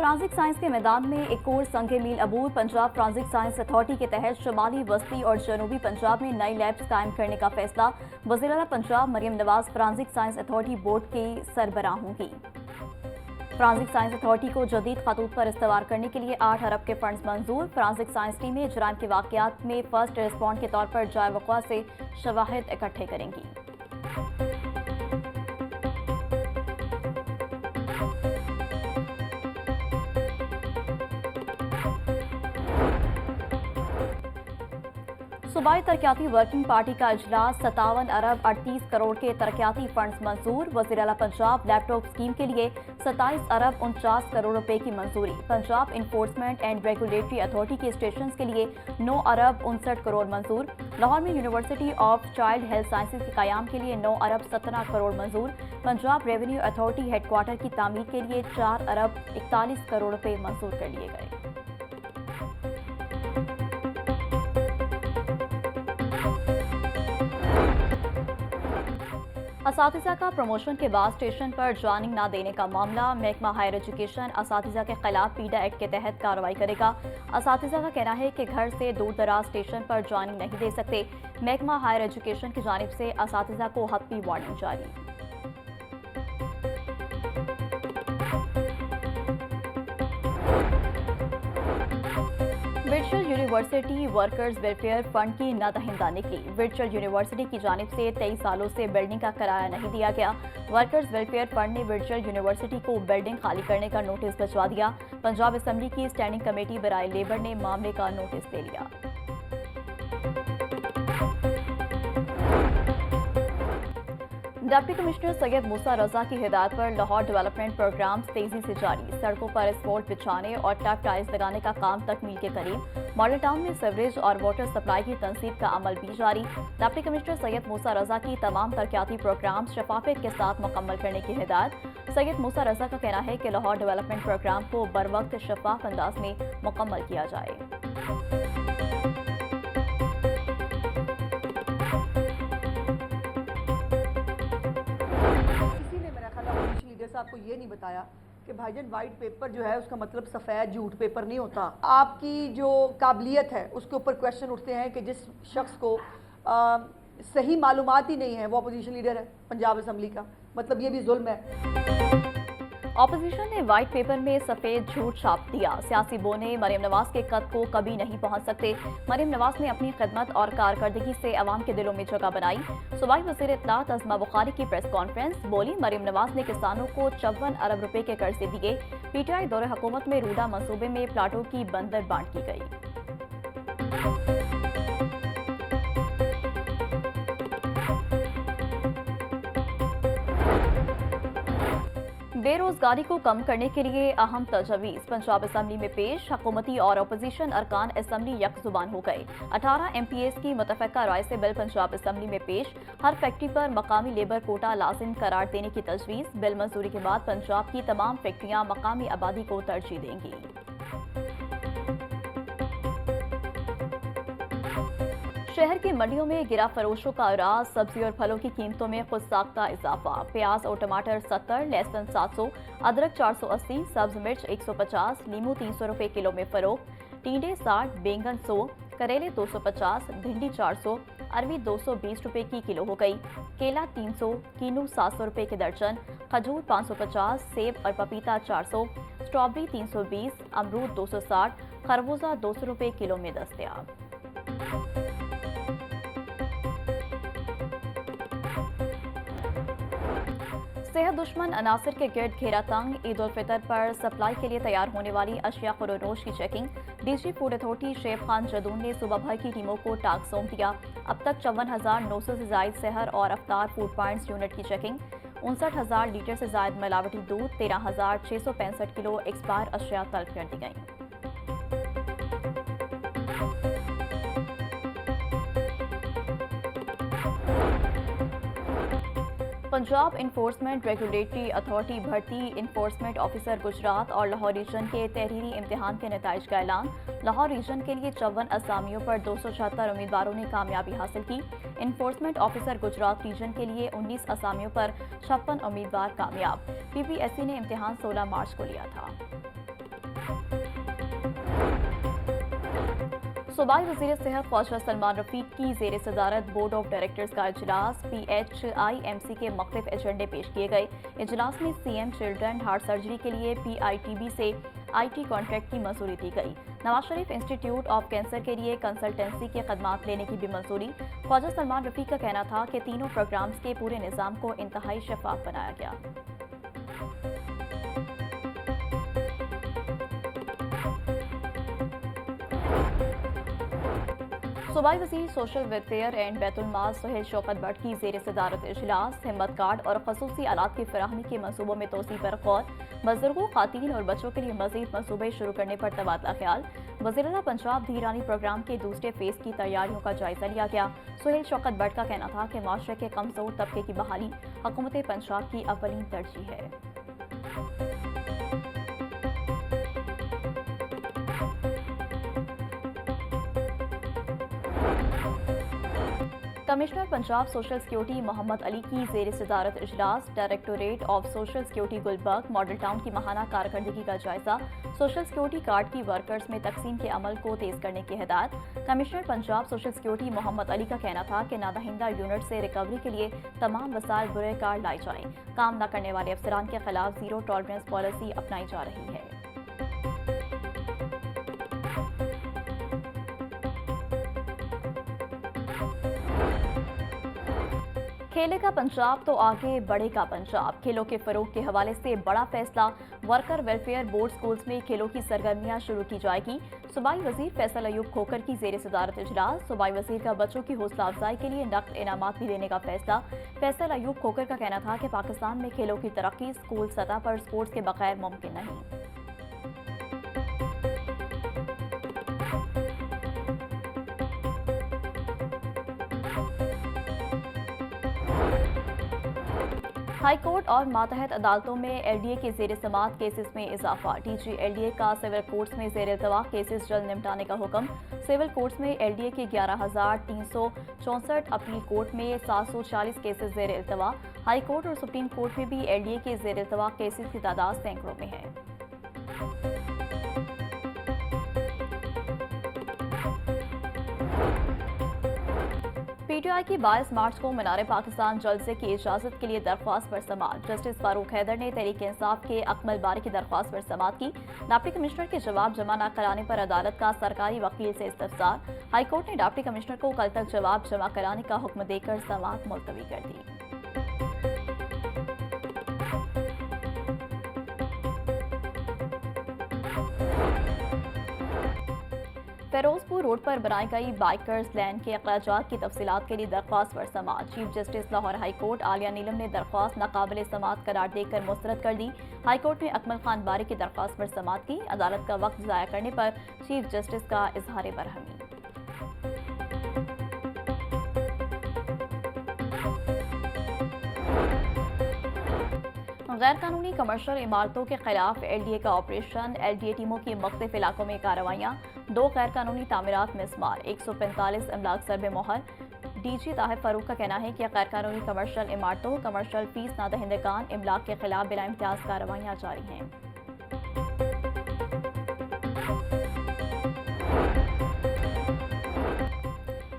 Forensic science के मैदान में एक और संगे मील अबूर। पंजाब फ्रांसिक साइंस अथॉरिटी के तहत शुमाली वस्ती और जनूबी पंजाब में नई लैब्स कायम करने का फैसला। वज़ीर आला Punjab Maryam Nawaz forensic science authority board की सरबराह होंगी। फ्रांसिक साइंस अथॉरिटी को जदीद खतूत पर इस्तेमाल करने के लिए 8 अरब के फंड्स मंजूर। फ्रांसिक साइंस टीमें जुराइम के वाकयात में फर्स्ट रिस्पॉन्ड के तौर पर जाए वक़्वा से शवाहिद इकट्ठे करेंगी। सूबाई तरक्याती वर्किंग पार्टी का इजलास। 57 अरब 38 करोड़ के तरक्याती फंड्स मंजूर। वज़ीर आला पंजाब लैपटॉप स्कीम के लिए 27 अरब 49 करोड़ रुपए की मंजूरी। Punjab enforcement and regulatory authority के स्टेशन के लिए 9 अरब 59 करोड़ मंजूर। लाहौर में university of child health sciences के क़याम के लिए 9 अरब 17 करोड़ मंजूर। पंजाब रेवेन्यू अथॉरिटी हेडक्वार्टर की तामीर के लिए 4 अरब 41 करोड़ रुपए मंजूर कर लिए गए। असातिज़ा का प्रमोशन के बाद स्टेशन पर ज्वाइनिंग न देने का मामला। महकमा हायर एजुकेशन असातिज़ा के खिलाफ पीडा एक्ट के तहत कार्रवाई करेगा। असातिज़ा का कहना है कि घर से दूर दराज स्टेशन पर ज्वाइनिंग नहीं दे सकते। महकमा हायर एजुकेशन की जानिब से असातिज़ा को हत्मी वार्निंग जारी। Virtual university workers welfare fund की नादहिंदा निकली। वर्चुअल यूनिवर्सिटी की जानिब से 23 सालों से बिल्डिंग का किराया नहीं दिया गया। वर्कर्स वेलफेयर फंड ने वर्चुअल यूनिवर्सिटी को बिल्डिंग खाली करने का नोटिस भिजवा दिया। पंजाब असम्बली की स्टैंडिंग कमेटी बराए लेबर ने मामले का नोटिस ले लिया। डिप्टी कमिश्नर सैयद मूसा रजा की हिदायत पर लाहौर डेवलपमेंट प्रोग्राम तेजी से जारी। सड़कों पर एस्फॉल्ट बिछाने और टफ टाइल्स लगाने का काम तकमील के करीब। मॉडल टाउन में सीवरेज और वाटर सप्लाई की तनसीब का अमल भी जारी। डिप्टी कमिश्नर सैयद मूसा रजा की तमाम तरक्याती प्रोग्राम शफाफियत के साथ मुकम्मल करने की हिदायत। सैयद मूसा रजा का कहना है कि लाहौर डेवलपमेंट प्रोग्राम को बर वक्त शफाफ अंदाज में मुकम्मल किया जाए। आपको ये नहीं बताया कि भाईजान वाइट पेपर जो है उसका मतलब सफ़ेद झूठ पेपर नहीं होता। आपकी जो काबिलियत है उसके ऊपर क्वेश्चन उठते हैं कि जिस शख्स को सही मालूमात ही नहीं है वो अपोजिशन लीडर है पंजाब असम्बली का, मतलब ये भी जुल्म है। ऑपोजिशन ने व्हाइट पेपर में सफेद झूठ छाप दिया। सियासी बोने मरियम नवाज के कद को कभी नहीं पहुंच सकते। मरियम नवाज ने अपनी खिदमत और कारकर्दगी से अवाम के दिलों में जगह बनाई। सूबाई वज़ीर इत्तलात अज़मा बुखारी की प्रेस कॉन्फ्रेंस। बोली मरियम नवाज ने किसानों को 54 अरब रुपए के कर्जे दिए। पीटीआई दौरे हुकूमत में रूडा मंसूबे में प्लाटों की बंदर बांट की गई। बेरोजगारी को कम करने के लिए अहम तजवीज़ पंजाब असम्बली में पेश। हुकूमती और अपोजिशन अरकान असम्बली यकजुबान हो गए। 18 MPs की मुतफ़क़ा राय से बिल पंजाब असम्बली में पेश। हर फैक्ट्री पर मकामी लेबर कोटा लाजिम करार देने की तजवीज़। बिल मंजूरी के बाद पंजाब की तमाम फैक्ट्रियाँ मकामी आबादी को तरजीह देंगी। शहर की मंडियों में गिरा फरोशों का राज। सब्जी और फलों की कीमतों में खुद साख्ता इजाफा। प्याज और टमाटर 70, लहसुन 700, अदरक 480, सब्ज मिर्च 150, नींबू 300 रुपए किलो में फरोख्त। टींडे 60, बैंगन 100, करेले 250, भिंडी 400, अरवी 220 रुपए की किलो हो गई। केला 300, कीनू 700 रुपए के दर्जन, खजूर 550, सेब और पपीता 400, स्ट्रॉबेरी 320, अमरूद 260, खरबूजा 200 रुपए किलो में दस्तयाब। सेहत दुश्मन अनासर के गिर्द घेरा तंग। ईद उल फितर पर सप्लाई के लिए तैयार होने वाली अशिया खुरोनोश की checking. DG food authority chef Khan Jadoon ने सुबह भर की टीमों को टास्क सौंप दिया। अब तक 54,900 से जायद सहर और अफ्तार फूड पॉइंट्स यूनिट की चेकिंग। 59,000 लीटर से जायद मिलावटी दूध, 13,665 किलो एक्सपायर अशिया तलब कर दी गई। पंजाब इन्फोर्समेंट रेगुलेटरी अथॉरिटी भर्ती इन्फोर्समेंट ऑफिसर गुजरात और लाहौर रीजन के तहरीरी इम्तिहान के नताइज का ऐलान। लाहौर रीजन के लिए 54 असामियों पर 276 उम्मीदवारों ने कामयाबी हासिल की। इन्फोर्समेंट ऑफिसर गुजरात रीजन के लिए 19 असामियों पर 56 उम्मीदवार कामयाब। PPSC ने इम्तिहान 16 मार्च को लिया था। सूबाई वज़ीर सेहत ख्वाजा सलमान रफीक की ज़ेर सदारत बोर्ड ऑफ डायरेक्टर्स का इजलास PHIMC के मुख्तलिफ एजेंडे पेश किए गए। इजलास में CM चिल्ड्रन हार्ट सर्जरी के लिए PITB से IT कॉन्ट्रैक्ट की मंजूरी दी गई। Nawaz Sharif institute of cancer के लिए कंसल्टेंसी के खदमात लेने की भी मंजूरी। ख्वाजा सलमान रफीक का कहना था कि तीनों प्रोग्राम्स के पूरे निज़ाम को इंतहाई शफाफ बनाया गया। सूबाई वज़ीर सोशल वेलफेयर एंड बैतुल माल सुहेल शौकत भट्ट की ज़ेर सदारत इजलास हिम्मत कार्ड और खसूसी आलात की फराहमी के मनसूबों में तोसी पर गौर। बुजुर्गों, खातीन और बच्चों के लिए मज़ीद मनसूबे शुरू करने पर तबादला ख्याल। वज़ीर-ए-आला पंजाब धीरानी प्रोग्राम के दूसरे फेज़ की तैयारियों का जायजा लिया गया। सुहेल शौकत भट्ट का कहना था कि माशरे के कमज़ोर तबके की बहाली हुकूमत पंजाब की अव्वलीन तरजीह है। Commissioner Punjab social security Mohammad Ali की ज़ेर सदारत इजलास directorate of social security Gulberg Model Town की माहाना कारकर्दगी का जायजा। सोशल सिक्योरिटी कार्ड की वर्कर्स में तकसीम के अमल को तेज करने की हिदायत। Commissioner Punjab social security Mohammad Ali का कहना था कि नादहिंदा यूनिट से रिकवरी के लिए तमाम वसाइल बुरे कार्ड लाई जाएं। काम न करने वाले अफसरान के खिलाफ जीरो टॉलरेंस पॉलिसी अपनाई जा रही है। खेलेगा पंजाब तो आगे बढ़ेगा पंजाब। खेलों के फरोग के हवाले से बड़ा फैसला। वर्कर वेलफेयर बोर्ड स्कूल्स में खेलों की सरगर्मियां शुरू की जाएगी। सूबाई वजीर फैसल अयूब खोकर की ज़ेर सदारत इजलास। सूबाई वजीर का बच्चों की हौसला अफजाई के लिए नकद इनामात भी देने का फैसला। फैसल अयूब खोकर का कहना था कि पाकिस्तान में खेलों की तरक्की स्कूल सतह पर स्पोर्ट्स के बगैर मुमकिन नहीं। हाई कोर्ट और मातहत अदालतों में LDA के ज़ेर समात केसेस में इजाफा। DG LDA का सिविल कोर्ट्स में ज़ेर इल्तवा केसेस जल्द निपटाने का हुक्म। सिविल कोर्ट्स में LDA के 11,364, अपील कोर्ट में 740 केसेस ज़ेर इल्तवा। हाई कोर्ट और सुप्रीम कोर्ट में भी LDA के ज़ेर इल्तवा केसेस की तादाद सैकड़ों में है। PTI की 22 मार्च को मीनार पाकिस्तान जलसे की इजाजत के लिए दरख्वास्त पर समाअत। जस्टिस फारूक हैदर ने तहरीक इंसाफ के अकमल बारी की दरख्वास्त पर समाअत की। डिप्टी कमिश्नर के जवाब जमा न कराने पर अदालत का सरकारी वकील से इस्तफसार। हाईकोर्ट ने डिप्टी कमिश्नर को कल तक जवाब जमा कराने का हुक्म देकर समाअत मुलतवी कर दी। फेरोजपुर रोड पर बनाई गई बाइकर्स लैन के अखराजात की तफसीलात के लिए दरख्वास्त पर समाअत। Chief justice Lahore high court Aalia Neelum ने दरख्वास्त नाकाबिल समाअत करार देकर मुस्तरद कर दी। हाई कोर्ट ने अकमल खान बारी की दरख्वास्त पर समाअत की। अदालत का वक्त ज़ाया करने पर चीफ जस्टिस का इजहार बरहमी। गैर कानूनी कमर्शियल इमारतों के खिलाफ LDA का ऑपरेशन। LDA टीमों की मुख्तलिफ इलाकों में कार्रवाइयाँ। 2 गैर कानूनी तामीरात मिसमार। 145 अमलाक सरबे मोहर। DG ताहिर फारूक का कहना है कि गैर कानूनी कमर्शियल इमारतों, कमर्शियल फीस नादहिंदगान इमलाक के खिलाफ बिला इम्तियाज कार्रवाइयाँ जारी हैं।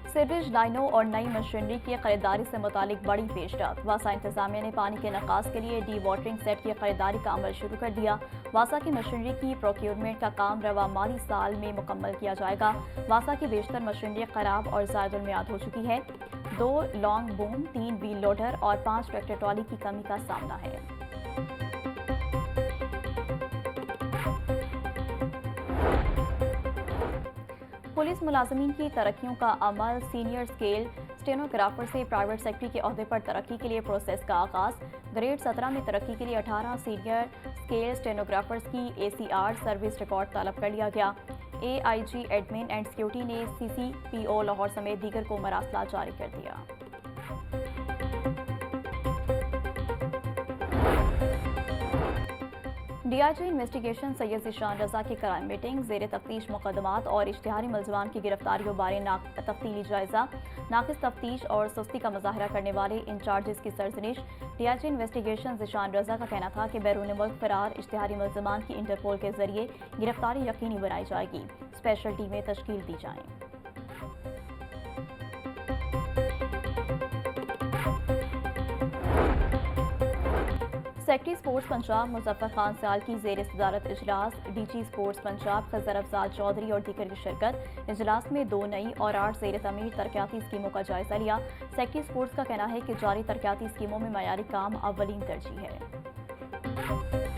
सीवरेज लाइनों और नई मशीनरी की खरीदारी से मुतालिक बड़ी पेशरफ। वासा इंतजामिया ने पानी के निकास के लिए डी वाटरिंग सेट की खरीदारी का अमल शुरू कर दिया। वासा की मशीनरी की प्रोक्योरमेंट का काम रवा माली साल में मुकम्मल किया जाएगा। वासा की बेशतर मशीनरी खराब और ज़ायदुल मियाद हो चुकी है। 2 लॉन्ग बूम, 3 व्हील लोडर और 5 ट्रैक्टर ट्रॉली की कमी का सामना है। पुलिस मुलाजमीन की तरक्कियों का अमल। सीनियर स्केल स्टेनोग्राफर से प्राइवेट सेक्रेटरी के ओहदे पर तरक्की के लिए प्रोसेस का आगाज। ग्रेड 17 में तरक्की के लिए 18 सीनियर स्केल स्टेनोग्राफर्स की ACR सर्विस रिकॉर्ड तलब कर लिया गया। AIG एडमिन एंड सिक्योरिटी ने CCPO लाहौर समेत दीगर को मरासला जारी कर दिया। DIG इन्वेस्टिगेशन सैयद ज़ीशान रज़ा की क्राइम मीटिंग। ज़ेर तफ्तीश मुकदमात और इश्तिहारी मुलज़मान की गिरफ्तारियों बारे तफ्तीली जायजा। नाकिस तफ्तीश और सुस्ती का मुजाहरा करने वाले इंचार्जेस की सरजनिश। डीआईजी इन्वेस्टिगेशन जिशान रजा का कहना था कि बैरून मुल्क फरार इश्तिहारी मुल्ज़िमान की इंटरपोल के जरिए गिरफ्तारी यकीनी बनाई जाएगी। स्पेशल टीमें तश्कील दी जाएं। सेक्रेटरी स्पोर्ट्स पंजाब मुजफ्फर खान साल की ज़ेर सदारत इजलास। डीजी स्पोर्ट्स पंजाब खजर अफजाल चौधरी और दीगर की शिरकत। इजलास में 2 नई और 8 ज़ेर तमीर तरक्याती स्कीमों का जायजा लिया। सेक्रेटरी स्पोर्ट्स का कहना है कि जारी तरक्याती स्कीमों में मयारी काम अव्वलीन तरजीह है।